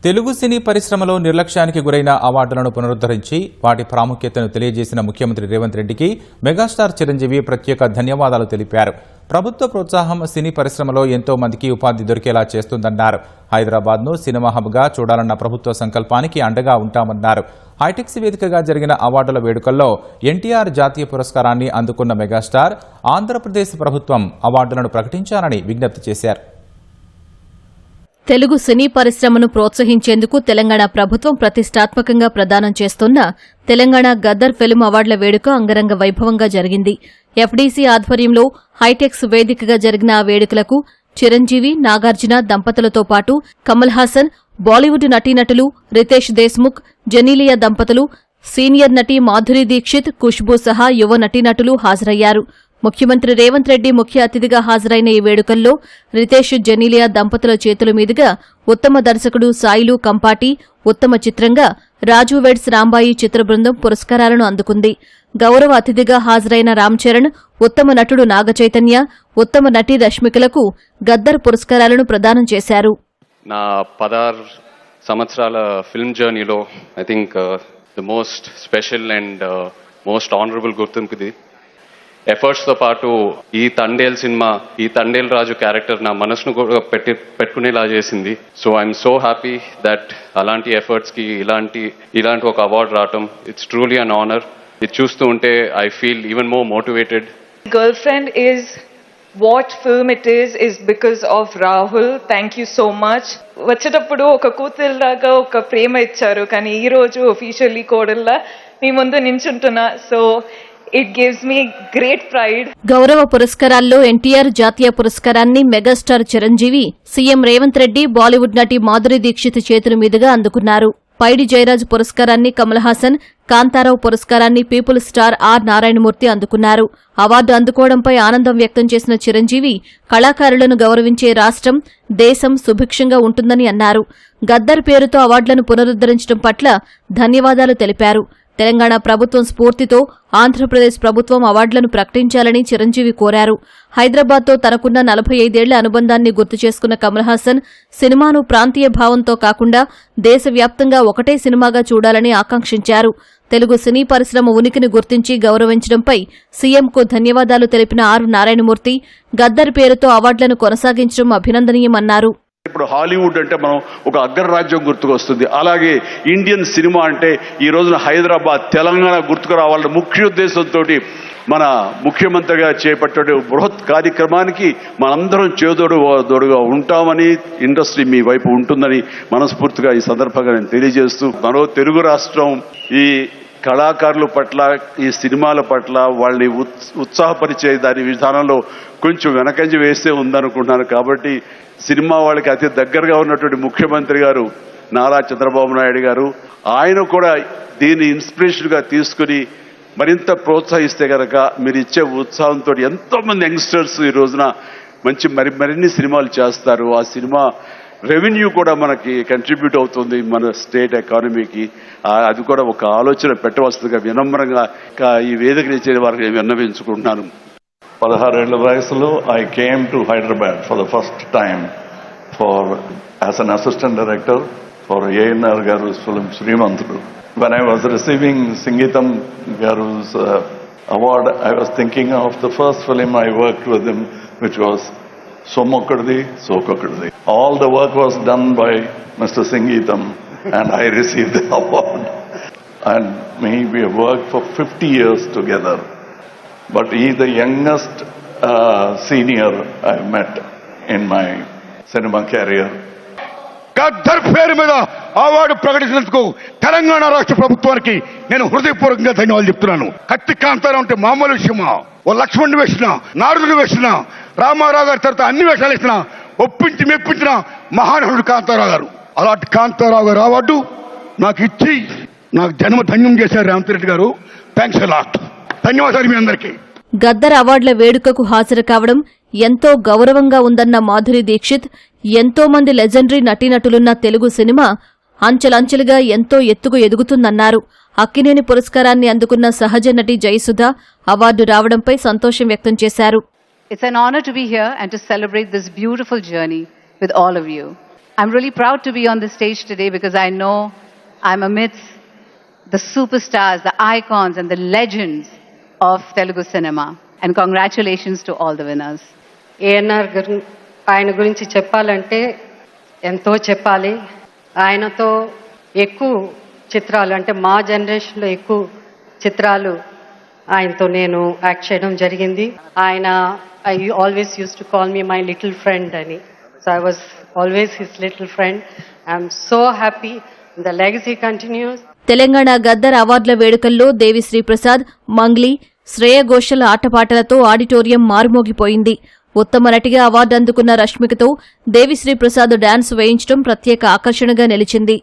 తెలుగు సినీ పరిశ్రమలో నిర్లక్ష్యానికి గురైన అవార్డులను పునరుద్ధరించి వాటి ప్రాముఖ్యతను తెలియజేసిన ముఖ్యమంత్రి రేవంత్ రెడ్డికి మెగాస్టార్ చిరంజీవి ప్రత్యేక ధన్యవాదాలు తెలిపారు. ప్రభుత్వ ప్రోత్సాహం సినీ పరిశ్రమలో ఎంతో మందికి ఉపాధి దొరికేలా చేస్తుందన్నారు. హైదరాబాద్ను సినిమా హబ్గా చూడాలన్న ప్రభుత్వ సంకల్పానికి అండగా ఉంటామన్నారు. హైటెక్స్ వేదికగా జరిగిన అవార్డుల వేడుకల్లో ఎన్టీఆర్ జాతీయ పురస్కారాన్ని అందుకున్న మెగాస్టార్ ఆంధ్రప్రదేశ్ ప్రభుత్వం అవార్డులను ప్రకటించాలని విజ్ఞప్తి చేశారు. తెలుగు సినీ పరిశ్రమను ప్రోత్సహించేందుకు తెలంగాణ ప్రభుత్వం ప్రతిష్టాత్మకంగా ప్రదానం చేస్తున్న తెలంగాణ గద్దర్ ఫిల్మ్ అవార్డుల వేడుక అంగరంగ వైభవంగా జరిగింది. ఎఫ్డీసీ ఆధ్వర్యంలో హైటెక్స్ వేదికగా జరిగిన ఆ వేడుకలకు చిరంజీవి, నాగార్జున దంపతులతో పాటు కమల్ హాసన్, బాలీవుడ్ నటీనటులు రితేష్ దేశ్ముఖ్, జెనీలియా దంపతులు, సీనియర్ నటి మాధురీ దీక్షిత్, ఖుష్బూ సహా యువ నటీనటులు హాజరయ్యారు. ముఖ్యమంత్రి రేవంత్ రెడ్డి ముఖ్య అతిథిగా హాజరైన ఈ వేడుకల్లో రితేష్, జెనీలియా దంపతుల చేతుల మీదుగా ఉత్తమ దర్శకుడు సాయిలు కంపాటి, ఉత్తమ చిత్రంగా రాజు వెడ్స్ రాంబాయి చిత్ర బృందం పురస్కారాలను అందుకుంది. గౌరవ అతిథిగా హాజరైన రామ్ చరణ్, ఉత్తమ నటుడు నాగచైతన్య, ఉత్తమ నటి రష్మికలకు గద్దర్ పురస్కారాలను ప్రదానం చేశారు. నా 16 సంవత్సరాల ఫిల్మ్ జర్నీలో I think the most special and most honourable గుర్తింపుది. ఎఫర్ట్స్ తో పాటు ఈ తండేల్ సినిమా, ఈ తండేల్ రాజు క్యారెక్టర్ నా మనసును పెట్టుకునేలా చేసింది. So I'm so happy that అలాంటి ఎఫర్ట్స్ కి ఇలాంటి ఒక అవార్డు రావటం, ఇట్స్ ట్రూలీ అన్ ఆనర్. ఇది చూస్తూ ఉంటే I feel even more motivated. Girlfriend is what film it is because of Rahul. Thank you so much. వచ్చేటప్పుడు ఒక కూతురులాగా ఒక ప్రేమ ఇచ్చారు, కానీ ఈ రోజు అఫీషియల్లీ కోడల్లా మీ ముందు నించుంటున్నా. So it gives me great pride. గౌరవ పురస్కారాల్లో ఎన్టీఆర్ జాతీయ పురస్కారాన్ని మెగాస్టార్ చిరంజీవి, సీఎం రేవంత్ రెడ్డి, బాలీవుడ్ నటి మాధురీ దీక్షిత్ చేతుల మీదుగా అందుకున్నారు. పైడి జయరాజ్ పురస్కారాన్ని కమల్ హాసన్, కాంతారావు పురస్కారాన్ని పీపుల్ స్టార్ ఆర్ నారాయణమూర్తి అందుకున్నారు. అవార్డు అందుకోవడంపై ఆనందం వ్యక్తం చేసిన చిరంజీవి, కళాకారులను గౌరవించే రాష్ట్రం, దేశం సుభిక్షంగా ఉంటుందని అన్నారు. గద్దర్ పేరుతో అవార్డులను పునరుద్ధరించడం పట్ల ధన్యవాదాలు తెలిపారు. తెలంగాణ ప్రభుత్వం స్ఫూర్తితో ఆంధ్రప్రదేశ్ ప్రభుత్వం అవార్డులను ప్రకటించాలని చిరంజీవి కోరారు. హైదరాబాద్తో తనకున్న 45 ఏళ్ల అనుబంధాన్ని గుర్తు చేసుకున్న కమల్ హాసన్, సినిమాను ప్రాంతీయ భావంతో కాకుండా దేశవ్యాప్తంగా ఒకటే సినిమాగా చూడాలని ఆకాంక్షించారు. తెలుగు సినీ పరిశ్రమ ఉనికిని గుర్తించి గౌరవించడంపై సీఎంకు ధన్యవాదాలు తెలిపిన ఆర్ నారాయణమూర్తి, గద్దర్ పేరుతో అవార్డులను కొనసాగించడం అభినందనీయమన్నారు. ఇప్పుడు హాలీవుడ్ అంటే మనం ఒక అగ్రరాజ్యం గుర్తుకొస్తుంది. అలాగే ఇండియన్ సినిమా అంటే ఈ రోజున హైదరాబాద్, తెలంగాణ గుర్తుకు రావాలన్న ముఖ్య ఉద్దేశంతో మన ముఖ్యమంత్రిగా చేపట్టే బృహత్ కార్యక్రమానికి మనందరం చేదోడుగా ఉంటామని, ఇండస్ట్రీ మీ వైపు ఉంటుందని మనస్ఫూర్తిగా ఈ సందర్భంగా నేను తెలియజేస్తూ, మరో తెలుగు రాష్ట్రం ఈ కళాకారుల పట్ల, ఈ సినిమాల పట్ల వాళ్ళని ఉత్సాహపరిచే దాని విధానంలో కొంచెం వెనకంజ వేస్తే ఉందనుకుంటున్నాను. కాబట్టి సినిమా వాళ్ళకి అతి దగ్గరగా ఉన్నటువంటి ముఖ్యమంత్రి గారు నారా చంద్రబాబు నాయుడు గారు, ఆయన కూడా దీన్ని ఇన్స్పిరేషన్గా తీసుకుని మరింత ప్రోత్సహిస్తే కనుక మీరు ఇచ్చే ఉత్సాహంతో ఎంతో మంది యంగ్స్టర్స్ ఈ రోజున మరిన్ని సినిమాలు చేస్తారు. ఆ సినిమా రెవెన్యూ కూడా మనకి కంట్రిబ్యూట్ అవుతుంది మన స్టేట్ ఎకానమీకి. అది కూడా ఒక ఆలోచన పెట్టవలసిందిగా వినమ్రంగా ఈ వేదిక ఇచ్చే వారికి విన్నవించుకుంటున్నాను. 16 ఏళ్ల వయసులో I came to Hyderabad for the first time as an assistant director for A.N.R. Garu's film Srimantudu. When I was receiving Sangeetam Garu's award, I was thinking of the first film I worked with him, which was Somokkaddi Sokokkaddi. All the work was done by Mr. Sangeetam and I received the award. And we have worked for 50 years together. But he is the youngest senior I've met in my cinema career. Gaddar పేరు మీద award ప్రకటించినందుకు Telangana రాష్ట్ర ప్రభుత్వానికి నేను హృదయపూర్వకంగా ధన్యవాదాలు చెప్తున్నాను. కత్తి కాంతారావు అంటే మామూలు విషయమా? ఓ లక్ష్మణుడు వేసిన, నారదుడు వేసిన, రామారావు గారి తర్వాత అన్ని వేషాలు వేసిన, ఒప్పించి మెప్పించిన మహానటుడు కాంతారావు గారు. అలాంటి కాంతారావు గారు అవార్డు నాకు ఇచ్చి నాకు జన్మ ధన్యం చేశారు రేవంత్ రెడ్డి గారు. Thanks a lot. ధన్యవాదాలు మీ అందరికీ. గద్దర్ అవార్డుల వేడుకకు హాజరు కావడం ఎంతో గౌరవంగా ఉందన్న మాధురీ దీక్షిత్, ఎంతో మంది లెజెండరీ నటీనటులున్న తెలుగు సినిమా అంచెలంచెలుగా ఎంతో ఎత్తుకు ఎదుగుతుందన్నారు. అక్కినేని పురస్కారాన్ని అందుకున్న సహజ నటి జయసుధ అవార్డు రావడంపై సంతోషం వ్యక్తం చేశారు. It's an honor to be here and to celebrate this beautiful journey with all of you. I'm really proud to be on the stage today because I know I'm amidst the superstars, the icons and the legends of Telugu cinema. And congratulations to all the winners. ANR గారు ఆయన గురించి చెప్పాలంటే ఎంతో చెప్పాలి. ఆయనతో ఎక్కువ చిత్రాలు అంటే మా జనరేషన్లో ఎక్కువ చిత్రాలు ఆయనతో నేను యాక్ట్ చేయడం జరిగింది. ఆయన I always use to call me my little friend అని. So I was always his little friend. I'm so happy the legacy continues. Telangana Gaddar అవార్డుల వేడుకల్లో దేవిశ్రీ ప్రసాద్, మంగ్లీ, శ్రేయ ఘోషల్ ఆటపాటలతో ఆడిటోరియం మారుమోగిపోయింది. ఉత్తమ నటిగా అవార్డు అందుకున్న రష్మికతో దేవిశ్రీ ప్రసాద్ డాన్స్ వేయించడం ప్రత్యేక ఆకర్షణగా నిలిచింది.